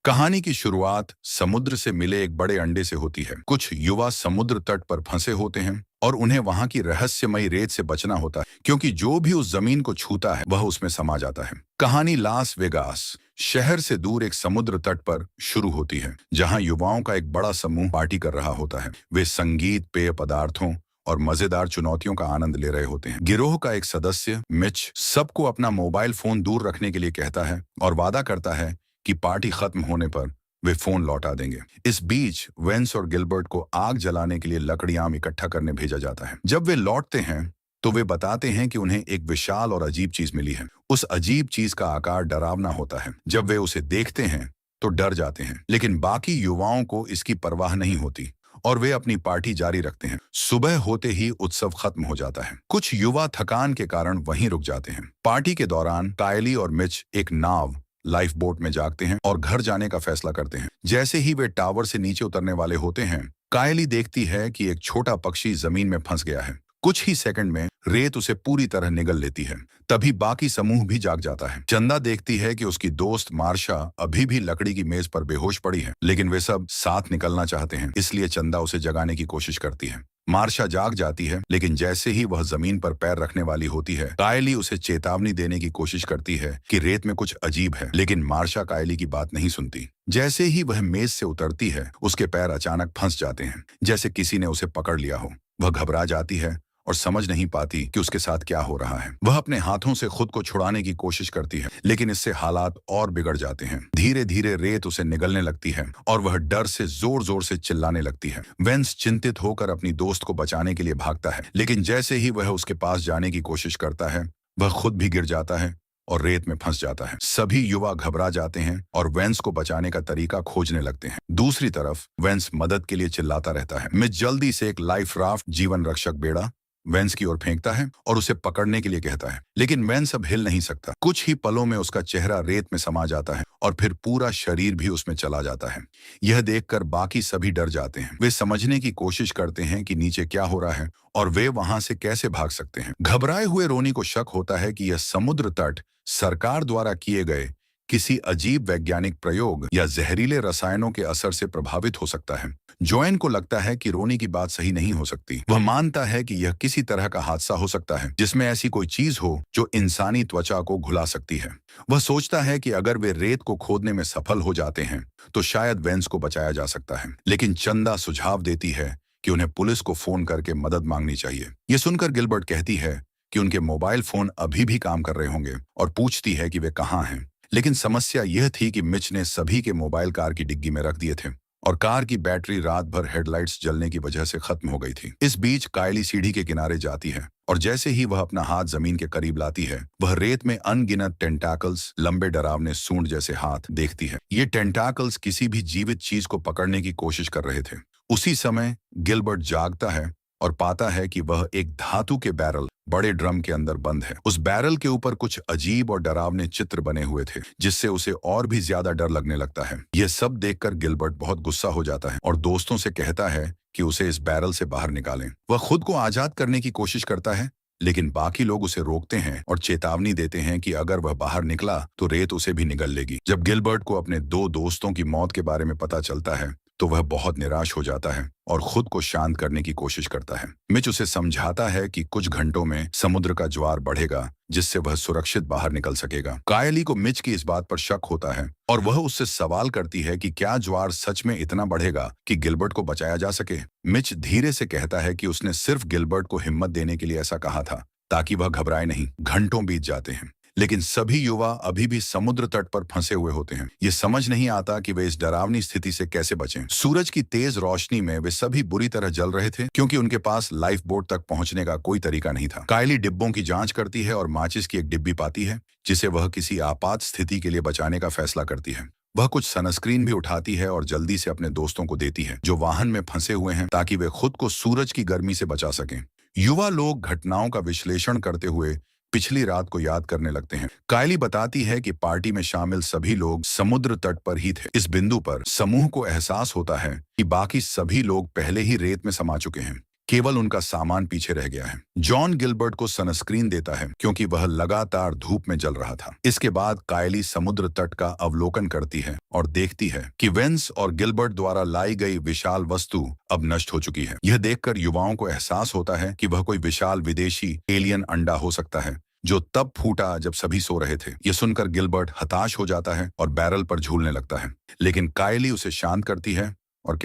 कहानी की शुरुआत समुद्र से मिले एक बड़े अंडे से होती है। कुछ युवा समुद्र तट पर फंसे होते हैं और उन्हें वहां की रहस्यमयी रेत से बचना होता है, क्योंकि जो भी उस जमीन को छूता है वह उसमें समा जाता है। कहानी लास वेगास शहर से दूर एक समुद्र तट पर शुरू होती है, जहां युवाओं का एक बड़ा समूह पार्टी कर रहा होता है। वे संगीत, पेय पदार्थों और मजेदार चुनौतियों का आनंद ले रहे होते हैं। गिरोह का एक सदस्य मिच सबको अपना मोबाइल फोन दूर रखने के लिए कहता है और वादा करता है कि पार्टी खत्म होने पर वे फोन लौटा देंगे। इस बीच वेंस और गिलबर्ट को आग जलाने के लिए लकड़ियां इकट्ठा करने भेजा जाता है। जब वे लौटते हैं तो वे बताते हैं कि उन्हें एक विशाल और अजीब चीज मिली है। उस अजीब चीज का आकार डरावना होता है। जब वे उसे देखते हैं तो डर जाते हैं, लेकिन बाकी युवाओं को इसकी परवाह नहीं होती और वे अपनी पार्टी जारी रखते हैं। सुबह होते ही उत्सव खत्म हो जाता है। कुछ युवा थकान के कारण वहीं रुक जाते हैं। पार्टी के दौरान कायली और मिच एक नाव लाइफ बोट में जागते हैं और घर जाने का फैसला करते हैं। जैसे ही वे टावर से नीचे उतरने वाले होते हैं, कायली देखती है कि एक छोटा पक्षी जमीन में फंस गया है। कुछ ही सेकंड में रेत उसे पूरी तरह निगल लेती है। तभी बाकी समूह भी जाग जाता है। चंदा देखती है कि उसकी दोस्त मार्शा अभी भी लकड़ी की मेज पर बेहोश पड़ी है, लेकिन वे सब साथ निकलना चाहते हैं, इसलिए चंदा उसे जगाने की कोशिश करती है। मार्शा जाग जाती है, लेकिन जैसे ही वह जमीन पर पैर रखने वाली होती है, कायली उसे चेतावनी देने की कोशिश करती है कि रेत में कुछ अजीब है, लेकिन मार्शा कायली की बात नहीं सुनती। जैसे ही वह मेज से उतरती है, उसके पैर अचानक फंस जाते हैं, जैसे किसी ने उसे पकड़ लिया हो। वह घबरा जाती है और समझ नहीं पाती कि उसके साथ क्या हो रहा है। वह अपने हाथों से खुद को छुड़ाने की कोशिश करती है, लेकिन इससे हालात और बिगड़ जाते हैं। धीरे धीरे रेत उसे निगलने लगती है और वह डर से जोर जोर से चिल्लाने लगती है। वेंस चिंतित होकर अपनी दोस्त को बचाने के लिए भागता है, लेकिन जैसे ही वह उसके पास जाने की कोशिश करता है, वह खुद भी गिर जाता है और रेत में फंस जाता है। सभी युवा घबरा जाते हैं और वेंस को बचाने का तरीका खोजने लगते हैं। दूसरी तरफ वेंस मदद के लिए चिल्लाता रहता है। मिच जल्दी से एक लाइफ राफ्ट जीवन रक्षक बेड़ा वेंस की ओर फेंकता है और उसे पकड़ने के लिए कहता है, लेकिन वेंस अब हिल नहीं सकता। कुछ ही पलों में उसका चेहरा रेत में समा जाता है और फिर पूरा शरीर भी उसमें चला जाता है। यह देखकर बाकी सभी डर जाते हैं। वे समझने की कोशिश करते हैं कि नीचे क्या हो रहा है और वे वहां से कैसे भाग सकते हैं। घबराए हुए रोनी को शक होता है कि यह समुद्र तट सरकार द्वारा किए गए किसी अजीब वैज्ञानिक प्रयोग या जहरीले रसायनों के असर से प्रभावित हो सकता है। जोएन को लगता है कि रोनी की बात सही नहीं हो सकती। वह मानता है कि यह किसी तरह का हादसा हो सकता है, जिसमें ऐसी कोई चीज हो जो इंसानी त्वचा को घुला सकती है। वह सोचता है कि अगर वे रेत को खोदने में सफल हो जाते हैं तो शायद वेंस को बचाया जा सकता है, लेकिन चंदा सुझाव देती है कि उन्हें पुलिस को फोन करके मदद मांगनी चाहिए। ये सुनकर गिलबर्ट कहती है कि उनके मोबाइल फोन अभी भी काम कर रहे होंगे और पूछती है कि वे कहाँ हैं। लेकिन समस्या यह थी कि मिच ने सभी के मोबाइल कार की डिग्गी में रख दिए थे और कार की बैटरी रात भर हेडलाइट्स जलने की वजह से खत्म हो गई थी। इस बीच कायली सीढ़ी के किनारे जाती है और जैसे ही वह अपना हाथ जमीन के करीब लाती है, वह रेत में अनगिनत टेंटाकल्स, लंबे डरावने सूंड जैसे हाथ देखती है। ये टेंटाकल्स किसी भी जीवित चीज को पकड़ने की कोशिश कर रहे थे। उसी समय गिलबर्ट जागता है और पाता है कि वह एक धातु के बैरल बड़े ड्रम के अंदर बंद है। उस बैरल के ऊपर कुछ अजीब और डरावने चित्र बने हुए थे, जिससे उसे और भी ज्यादा डर लगने लगता है। यह सब देखकर गिलबर्ट बहुत गुस्सा हो जाता है और दोस्तों से कहता है कि उसे इस बैरल से बाहर निकालें। वह खुद को आजाद करने की कोशिश करता है, लेकिन बाकी लोग उसे रोकते हैं और चेतावनी देते हैं कि अगर वह बाहर निकला तो रेत उसे भी निगल लेगी। जब गिलबर्ट को अपने दो दोस्तों की मौत के बारे में पता चलता है तो वह बहुत निराश हो जाता है और खुद को शांत करने की कोशिश करता है। मिच उसे समझाता है कि कुछ घंटों में समुद्र का ज्वार बढ़ेगा, जिससे वह सुरक्षित बाहर निकल सकेगा। कायली को मिच की इस बात पर शक होता है और वह उससे सवाल करती है कि क्या ज्वार सच में इतना बढ़ेगा कि गिलबर्ट को बचाया जा सके। मिच धीरे से कहता है कि उसने सिर्फ गिलबर्ट को हिम्मत देने के लिए ऐसा कहा था, ताकि वह घबराए नहीं। घंटों बीत जाते हैं, लेकिन सभी युवा अभी भी समुद्र तट पर फंसे हुए होते हैं। ये समझ नहीं आता कि वे इस डरावनी स्थिति से कैसे बचें। सूरज की तेज रोशनी में वे सभी बुरी तरह जल रहे थे, क्योंकि उनके पास लाइफ बोट तक पहुंचने का कोई तरीका नहीं था। कायली डिब्बों की जांच करती है और माचिस की एक डिब्बी पाती है, जिसे वह किसी आपात स्थिति के लिए बचाने का फैसला करती है। वह कुछ सनस्क्रीन भी उठाती है और जल्दी से अपने दोस्तों को देती है, जो वाहन में फंसे हुए हैं, ताकि वे खुद को सूरज की गर्मी से बचा सकें। युवा लोग घटनाओं का विश्लेषण करते हुए पिछली रात को याद करने लगते हैं। कायली बताती है कि पार्टी में शामिल सभी लोग समुद्र तट पर ही थे। इस बिंदु पर समूह को एहसास होता है कि बाकी सभी लोग पहले ही रेत में समा चुके हैं। केवल उनका सामान पीछे रह गया है। जॉन गिलबर्ट को सनस्क्रीन देता है क्योंकि वह लगातार धूप में जल रहा था। इसके बाद कायली समुद्र तट का अवलोकन करती है और देखती है कि वेंस और गिलबर्ट द्वारा लाई गई विशाल वस्तु अब नष्ट हो चुकी है। यह देखकर युवाओं को एहसास होता है कि वह कोई विशाल विदेशी एलियन अंडा हो सकता है जो तब फूटा जब सभी सो रहे थे। यह सुनकर गिलबर्ट हताश हो जाता है और बैरल पर झूलने लगता है, लेकिन कायली उसे शांत करती है और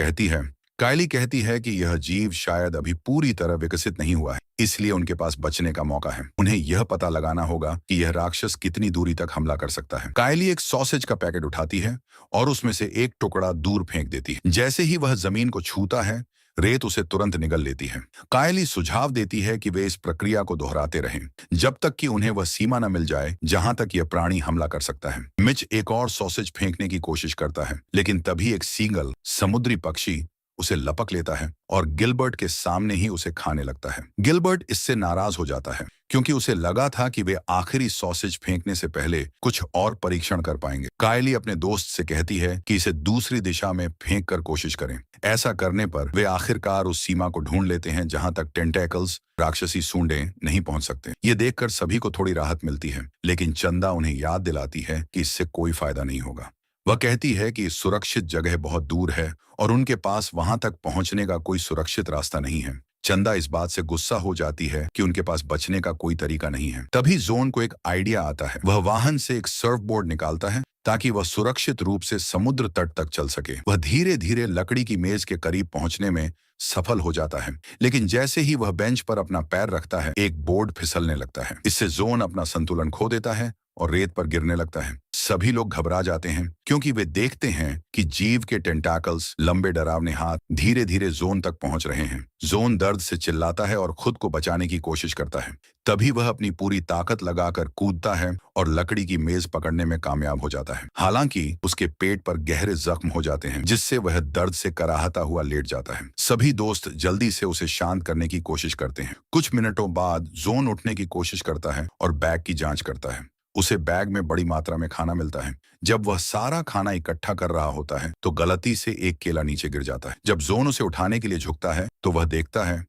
कायली कहती है कि यह जीव शायद अभी पूरी तरह विकसित नहीं हुआ है, इसलिए उनके पास बचने का मौका है। उन्हें यह पता लगाना होगा कि यह राक्षस कितनी दूरी तक हमला कर सकता है। कायली एक सॉसेज का पैकेट उठाती है और उसमें से एक टुकड़ा दूर फेंक देती है। जैसे ही वह जमीन को छूता है, रेत उसे तुरंत निगल लेती है। कायली सुझाव देती है कि वे इस प्रक्रिया को दोहराते रहें जब तक कि उन्हें वह सीमा न मिल जाए जहां तक यह प्राणी हमला कर सकता है। मिच एक और सॉसेज फेंकने की कोशिश करता है, लेकिन तभी एक सीगल समुद्री पक्षी उसे लपक लेता है और गिलबर्ट के सामने ही उसे खाने लगता है। गिलबर्ट इससे नाराज हो जाता है क्योंकि उसे लगा था कि वे आखिरी सॉसेज फेंकने से पहले कुछ और परीक्षण कर पाएंगे। कायली अपने दोस्त से कहती है कि इसे दूसरी दिशा में फेंक कर कोशिश करें। ऐसा करने पर वे आखिरकार उस सीमा को ढूंढ लेते हैं जहां तक टेंटेकल्स, राक्षसी सूंडें नहीं पहुंच सकते। ये देखकर सभी को थोड़ी राहत मिलती है, लेकिन चंदा उन्हें याद दिलाती है कि इससे कोई फायदा नहीं होगा। वह कहती है कि सुरक्षित जगह बहुत दूर है और उनके पास वहां तक पहुंचने का कोई सुरक्षित रास्ता नहीं है। चंदा इस बात से गुस्सा हो जाती है कि उनके पास बचने का कोई तरीका नहीं है। तभी जोन को एक आइडिया आता है। वह वाहन से एक सर्फ बोर्ड निकालता है ताकि वह सुरक्षित रूप से समुद्र तट तक चल सके। वह धीरे धीरे लकड़ी की मेज के करीब पहुंचने में सफल हो जाता है, लेकिन जैसे ही वह बेंच पर अपना पैर रखता है, एक बोर्ड फिसलने लगता है। इससे जोन अपना संतुलन खो देता है और रेत पर गिरने लगता है। सभी लोग घबरा जाते हैं क्योंकि वे देखते हैं कि जीव के टेंटाकल्स, लंबे डरावने हाथ धीरे धीरे जोन तक पहुंच रहे हैं। जोन दर्द से चिल्लाता है और खुद को बचाने की कोशिश करता है। तभी वह अपनी पूरी ताकत लगाकर कूदता है और लकड़ी की मेज पकड़ने में कामयाब हो जाता है। हालांकि उसके पेट पर गहरे जख्म हो जाते हैं, जिससे वह दर्द से कराहता हुआ लेट जाता है। सभी दोस्त जल्दी से उसे शांत करने की कोशिश करते हैं। कुछ मिनटों बाद जोन उठने की कोशिश करता है और बैग की जांच करता है। उसे बैग में बड़ी मात्रा में खाना मिलता है। जब वह सारा खाना इकट्ठा कर रहा होता है तो गलती से एक केला नीचे गिर जाता है। जब जोन उसे उठाने के लिए झुकता है तो वह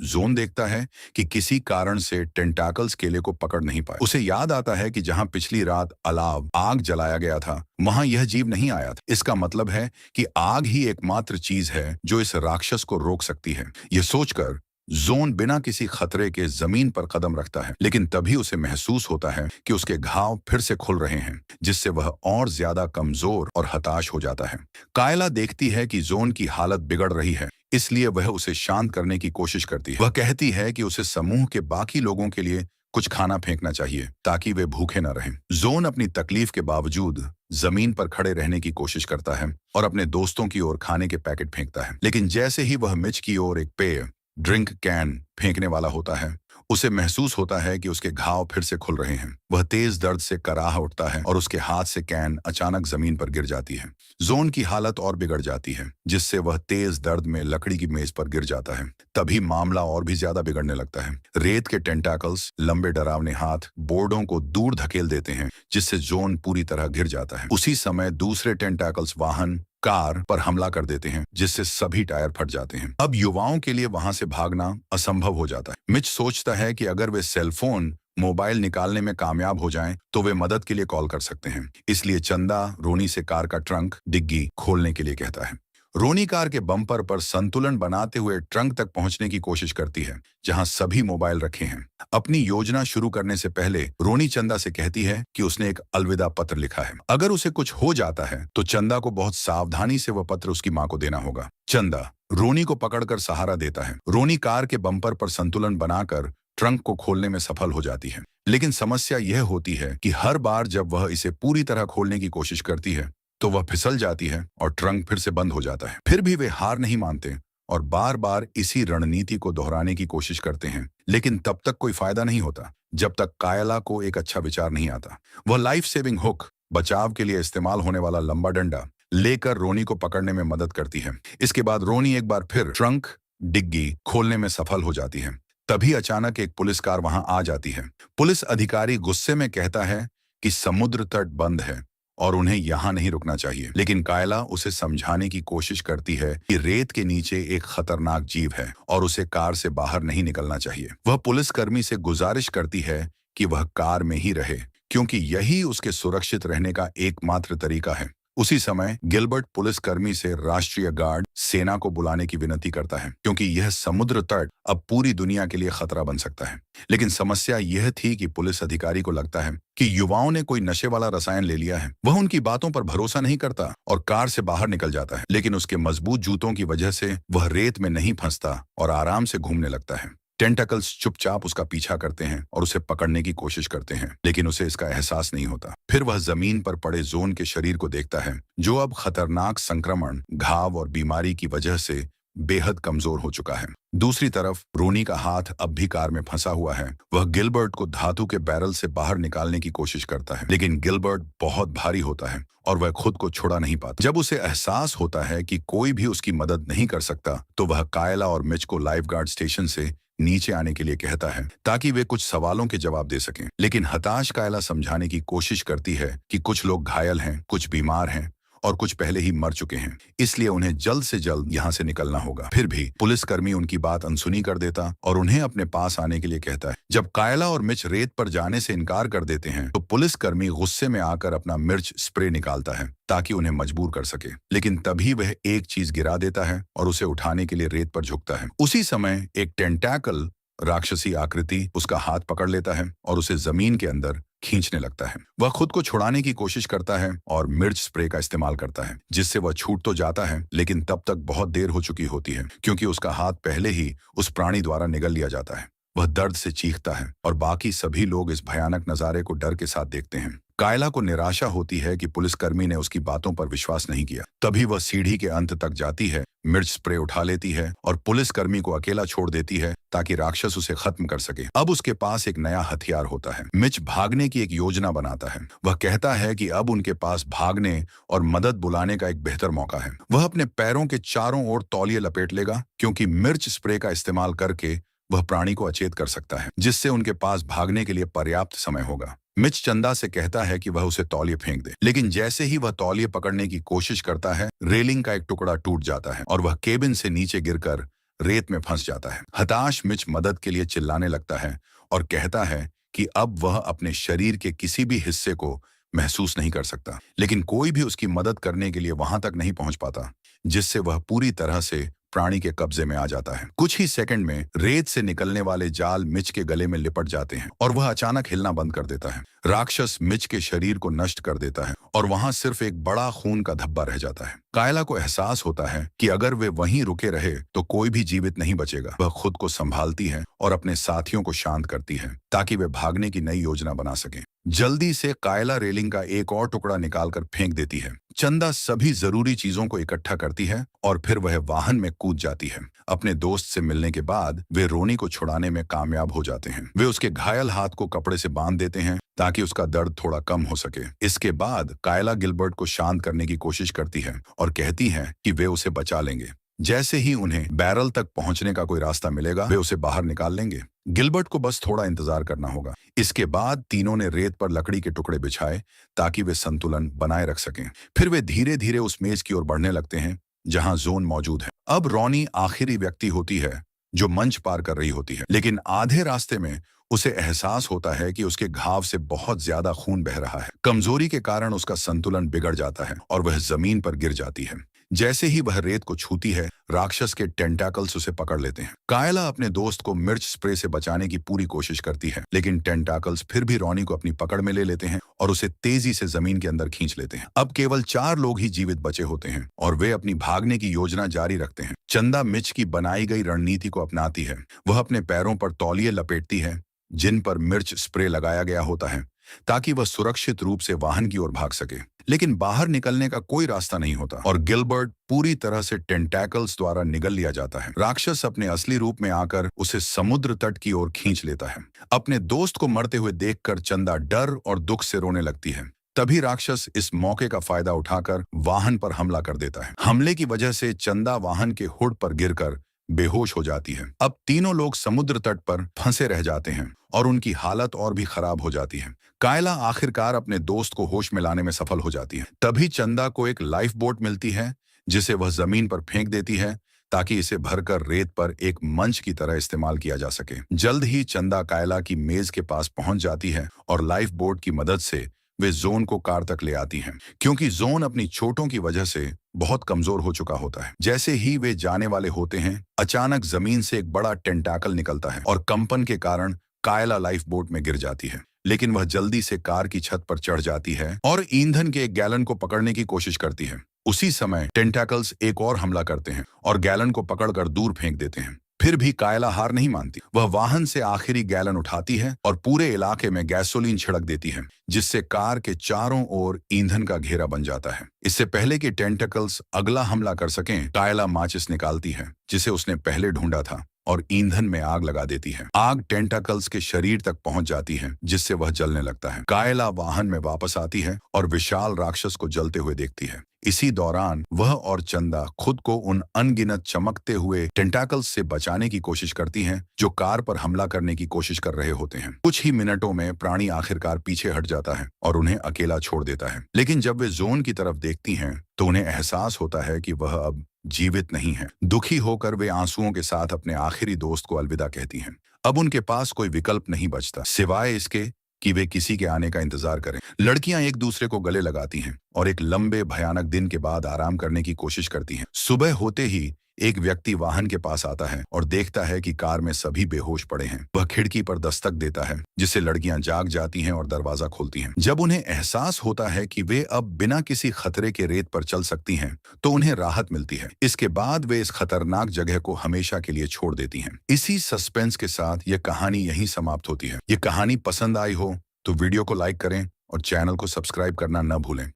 जोन देखता है कि किसी कारण से टेंटाकल्स केले को पकड़ नहीं पाए। उसे याद आता है कि जहां पिछली रात आग जलाया गया था, वहां यह जीव नहीं आया था। इसका मतलब है कि आग ही एकमात्र चीज है जो इस राक्षस को रोक सकती है। यह सोचकर जोन बिना किसी खतरे के जमीन पर कदम रखता है, लेकिन तभी उसे महसूस होता है कि उसके घाव फिर से खुल रहे हैं, जिससे वह और ज्यादा कमजोर और हताश हो जाता है। कायला देखती है कि जोन की हालत बिगड़ रही है, इसलिए वह उसे शांत करने की कोशिश करती है। वह कहती है कि उसे समूह के बाकी लोगों के लिए कुछ खाना फेंकना चाहिए ताकि वे भूखे न रहें। जोन अपनी तकलीफ के बावजूद जमीन पर खड़े रहने की कोशिश करता है और अपने दोस्तों की ओर खाने के पैकेट फेंकता है, लेकिन जैसे ही वह मिच की ओर एक पेय ड्रिंक कैन फेंकने वाला होता है, उसे महसूस होता है कि उसके घाव फिर से खुल रहे हैं। वह तेज दर्द से कराह उठता है और उसके हाथ से कैन अचानक जमीन पर गिर जाती है। जोन की हालत और बिगड़ जाती है, जिससे वह तेज दर्द में लकड़ी की मेज पर गिर जाता है। तभी मामला और भी ज्यादा बिगड़ने लगता है। रेत के टेंटाकल्स, लंबे डरावने हाथ बोर्डों को दूर धकेल देते हैं, जिससे जोन पूरी तरह गिर जाता है। उसी समय दूसरे टेंटाकल्स वाहन कार पर हमला कर देते हैं, जिससे सभी टायर फट जाते हैं। अब युवाओं के लिए वहां से भागना असंभव हो जाता है। मिच सोचता है कि अगर वे सेलफोन मोबाइल निकालने में कामयाब हो जाएं, तो वे मदद के लिए कॉल कर सकते हैं। इसलिए चंदा रोनी से कार का ट्रंक डिग्गी खोलने के लिए कहता है। रोनी कार के बम्पर पर संतुलन बनाते हुए ट्रंक तक पहुंचने की कोशिश करती है, जहां सभी मोबाइल रखे हैं। अपनी योजना शुरू करने से पहले रोनी चंदा से कहती है कि उसने एक अलविदा पत्र लिखा है। अगर उसे कुछ हो जाता है तो चंदा को बहुत सावधानी से वह पत्र उसकी मां को देना होगा। चंदा रोनी को पकड़कर सहारा देता है। रोनी कार के बम्पर पर संतुलन बनाकर ट्रंक को खोलने में सफल हो जाती है, लेकिन समस्या यह होती है कि हर बार जब वह इसे पूरी तरह खोलने की कोशिश करती है तो वह फिसल जाती है और ट्रंक फिर से बंद हो जाता है। फिर भी वे हार नहीं मानते और बार बार इसी रणनीति को दोहराने की कोशिश करते हैं, लेकिन तब तक कोई फायदा नहीं होता जब तक कायला को एक अच्छा विचार नहीं आता। वह लाइफ सेविंग हुक, बचाव के लिए इस्तेमाल होने वाला लंबा डंडा लेकर रोनी को पकड़ने में मदद करती है। इसके बाद रोनी एक बार फिर ट्रंक डिग्गी खोलने में सफल हो जाती है। तभी अचानक एक पुलिस कार वहां आ जाती है। पुलिस अधिकारी गुस्से में कहता है कि समुद्र तट बंद है और उन्हें यहाँ नहीं रुकना चाहिए। लेकिन कायला उसे समझाने की कोशिश करती है कि रेत के नीचे एक खतरनाक जीव है और उसे कार से बाहर नहीं निकलना चाहिए। वह पुलिसकर्मी से गुजारिश करती है कि वह कार में ही रहे, क्योंकि यही उसके सुरक्षित रहने का एकमात्र तरीका है। उसी समय गिलबर्ट पुलिसकर्मी से राष्ट्रीय गार्ड सेना को बुलाने की विनती करता है, क्योंकि यह समुद्र तट अब पूरी दुनिया के लिए खतरा बन सकता है। लेकिन समस्या यह थी कि पुलिस अधिकारी को लगता है कि युवाओं ने कोई नशे वाला रसायन ले लिया है। वह उनकी बातों पर भरोसा नहीं करता और कार से बाहर निकल जाता है। लेकिन उसके मजबूत जूतों की वजह से वह रेत में नहीं फंसता और आराम से घूमने लगता है। टेंटाकल्स चुपचाप उसका पीछा करते हैं और उसे पकड़ने की कोशिश करते हैं, लेकिन उसे इसका एहसास नहीं होता। फिर वह जमीन पर पड़े जोन के शरीर को देखता है, जो अब खतरनाक संक्रमण, घाव और बीमारी की वजह से बेहद कमजोर हो चुका है। दूसरी तरफ रोनी का हाथ अब भी कार में फंसा हुआ है। वह गिलबर्ट को धातु के बैरल से बाहर निकालने की कोशिश करता है, लेकिन गिलबर्ट बहुत भारी होता है और वह खुद को छुड़ा नहीं पाता। जब उसे एहसास होता है कि कोई भी उसकी मदद नहीं कर सकता, तो वह कायला और मिच को लाइफगार्ड स्टेशन से नीचे आने के लिए कहता है, ताकि वे कुछ सवालों के जवाब दे सकें। लेकिन हताश कायला समझाने की कोशिश करती है कि कुछ लोग घायल हैं, कुछ बीमार हैं और कुछ पहले ही मर चुके हैं, इसलिए उन्हें जल्द से जल्द यहाँ से निकलना होगा। फिर भी पुलिसकर्मी उनकी बात अनसुनी कर देता और उन्हें अपने पास आने के लिए कहता है। जब कायला और मिच रेत पर जाने से इनकार कर देते हैं, तो पुलिसकर्मी गुस्से में आकर अपना मिर्च स्प्रे निकालता है ताकि उन्हें मजबूर कर सके। लेकिन तभी वह एक चीज गिरा देता है और उसे उठाने के लिए रेत पर झुकता है। उसी समय एक टेंटैकल राक्षसी आकृति उसका हाथ पकड़ लेता है और उसे जमीन के अंदर खींचने लगता है। वह खुद को छुड़ाने की कोशिश करता है और मिर्च स्प्रे का इस्तेमाल करता है, जिससे वह छूट तो जाता है, लेकिन तब तक बहुत देर हो चुकी होती है, क्योंकि उसका हाथ पहले ही उस प्राणी द्वारा निगल लिया जाता है। वह दर्द से चीखता है और बाकी सभी लोग इस भयानक नजारे को डर के साथ देखते हैं। कायला को निराशा होती है कि पुलिसकर्मी ने उसकी बातों पर विश्वास नहीं किया। तभी वह सीढ़ी के अंत तक जाती है, मिर्च स्प्रे उठा लेती है और पुलिसकर्मी को अकेला छोड़ देती है ताकि राक्षस उसे खत्म कर सके। अब उसके पास एक नया हथियार होता है। मिच भागने की एक योजना बनाता है। वह कहता है कि अब उनके पास भागने और मदद बुलाने का एक बेहतर मौका है। वह अपने पैरों के चारों ओर तौलिए लपेट लेगा, क्योंकि मिर्च स्प्रे का इस्तेमाल करके वह प्राणी को अचेत कर सकता है, जिससे उनके पास भागने के लिए पर्याप्त समय होगा। मिच चंदा से कहता है कि वह उसे तौलिए फेंक दे, लेकिन जैसे ही वह तौलिए पकड़ने की कोशिश करता है, रेलिंग का एक टुकड़ा टूट जाता है और वह केबिन से नीचे गिरकर रेत में फंस जाता है। हताश मिच मदद के लिए चिल्लाने लगता है और कहता है कि अब वह अपने शरीर के किसी भी हिस्से को महसूस नहीं कर सकता, लेकिन कोई भी उसकी मदद करने के लिए वहां तक नहीं पहुंच पाता, जिससे वह पूरी तरह से प्राणी के कब्जे में आ जाता है। कुछ ही सेकंड में रेत से निकलने वाले जाल मिच के गले में लिपट जाते हैं और वह अचानक हिलना बंद कर देता है। राक्षस मिच के शरीर को नष्ट कर देता है और वहां सिर्फ एक बड़ा खून का धब्बा रह जाता है। कायला को एहसास होता है कि अगर वे वहीं रुके रहे तो कोई भी जीवित नहीं बचेगा। वह खुद को संभालती है और अपने साथियों को शांत करती है ताकि वे भागने की नई योजना बना सकें। जल्दी से कायला रेलिंग का एक और टुकड़ा निकालकर फेंक देती है। चंदा सभी जरूरी चीजों को इकट्ठा करती है और फिर वह वाहन में कूद जाती है। अपने दोस्त से मिलने के बाद वे रोनी को छुड़ाने में कामयाब हो जाते हैं। वे उसके घायल हाथ को कपड़े से बांध देते हैं ताकि उसका दर्द थोड़ा कम हो सके। इसके बाद कायला गिलबर्ट को शांत करने की कोशिश करती है और कहती है कि वे उसे बचा लेंगे। जैसे ही उन्हें बैरल तक पहुंचने का कोई रास्ता मिलेगा, वे उसे बाहर निकाल लेंगे। गिलबर्ट को बस थोड़ा इंतजार करना होगा। इसके बाद तीनों ने रेत पर लकड़ी के टुकड़े बिछाए ताकि वे संतुलन बनाए रख सकें। फिर वे धीरे धीरे उस मेज की ओर बढ़ने लगते हैं जहां जोन मौजूद है। अब रोनी आखिरी व्यक्ति होती है जो मंच पार कर रही होती है, लेकिन आधे रास्ते में उसे एहसास होता है कि उसके घाव से बहुत ज्यादा खून बह रहा है। कमजोरी के कारण उसका संतुलन बिगड़ जाता है और वह जमीन पर गिर जाती है। जैसे ही वह रेत को छूती है, राक्षस के टेंटाकल्स उसे पकड़ लेते हैं। कायला अपने दोस्त को मिर्च स्प्रे से बचाने की पूरी कोशिश करती है, लेकिन टेंटाकल्स फिर भी रोनी को अपनी पकड़ में ले लेते हैं और उसे तेजी से जमीन के अंदर खींच लेते हैं। अब केवल 4 लोग ही जीवित बचे होते हैं और वे अपनी भागने की योजना जारी रखते हैं। चंदा मिच की बनाई गई रणनीति को अपनाती है। वह अपने पैरों पर तौलिए लपेटती है जिन पर मिर्च स्प्रे लगाया गया होता है, ताकि वह सुरक्षित रूप से वाहन की ओर भाग सके। लेकिन बाहर निकलने का कोई रास्ता नहीं होता और गिलबर्ट पूरी तरह से टेंटैकल्स द्वारा निगल लिया जाता है। राक्षस अपने असली रूप में आकर उसे समुद्र तट की ओर खींच लेता है। अपने दोस्त को मरते हुए देखकर चंदा डर और दुख से रोने लगती है। तभी राक्षस इस मौके का फायदा उठाकर वाहन पर हमला कर देता है। हमले की वजह से चंदा वाहन के हुड पर गिरकर बेहोश हो जाती है। अब तीनों लोग समुद्र तट पर फंसे रह जाते हैं और उनकी हालत और भी खराब हो जाती है। कायला आखिरकार अपने दोस्त को होश में लाने में सफल हो जाती है। तभी चंदा को एक लाइफ बोट मिलती है जिसे वह जमीन पर फेंक देती है ताकि इसे भरकर रेत पर एक मंच की तरह इस्तेमाल किया जा सके। जल्द ही चंदा कायला की मेज के पास पहुंच जाती है और लाइफ बोट की मदद से वे जोन को कार तक ले आती हैं, क्योंकि जोन अपनी चोटों की वजह से बहुत कमजोर हो चुका होता है। जैसे ही वे जाने वाले होते हैं, अचानक जमीन से एक बड़ा टेंटाकल निकलता है और कंपन के कारण कायला लाइफ बोट में गिर जाती है। लेकिन वह जल्दी से कार की छत पर चढ़ जाती है और ईंधन के एक गैलन को पकड़ने की कोशिश करती है। उसी समय टेंटाकल्स एक और हमला करते हैं और गैलन को पकड़कर दूर फेंक देते हैं। फिर भी कायला हार नहीं मानती। वह वाहन से आखिरी गैलन उठाती है और पूरे इलाके में गैसोलीन छिड़क देती है, जिससे कार के चारों ओर ईंधन का घेरा बन जाता है। इससे पहले कि टेंटकल्स अगला हमला कर सकें, कायला माचिस निकालती है जिसे उसने पहले ढूंढा था और ईंधन में आग लगा देती है। आग टेंटाकल्स के शरीर तक पहुंच जाती है, जिससे वह जलने लगता है। कायला वाहन में वापस आती है और विशाल राक्षस को जलते हुए देखती है। इसी दौरान वह और चंदा खुद को उन अनगिनत चमकते हुए टेंटाकल्स से बचाने की कोशिश करती हैं, जो कार पर हमला करने की कोशिश कर रहे होते हैं। कुछ ही मिनटों में प्राणी आखिरकार पीछे हट जाता है और उन्हें अकेला छोड़ देता है। लेकिन जब वे जोन की तरफ देखती हैं, तो उन्हें एहसास होता है कि वह अब जीवित नहीं है। दुखी होकर वे आंसुओं के साथ अपने आखिरी दोस्त को अलविदा कहती हैं। अब उनके पास कोई विकल्प नहीं बचता सिवाय इसके कि वे किसी के आने का इंतजार करें। लड़कियां एक दूसरे को गले लगाती हैं और एक लंबे भयानक दिन के बाद आराम करने की कोशिश करती हैं। सुबह होते ही एक व्यक्ति वाहन के पास आता है और देखता है कि कार में सभी बेहोश पड़े हैं। वह खिड़की पर दस्तक देता है, जिससे लड़कियां जाग जाती हैं और दरवाजा खोलती हैं। जब उन्हें एहसास होता है कि वे अब बिना किसी खतरे के रेत पर चल सकती हैं, तो उन्हें राहत मिलती है। इसके बाद वे इस खतरनाक जगह को हमेशा के लिए छोड़ देती हैं। इसी सस्पेंस के साथ यह कहानी यहीं समाप्त होती है। ये कहानी पसंद आई हो तो वीडियो को लाइक करें और चैनल को सब्सक्राइब करना न भूलें।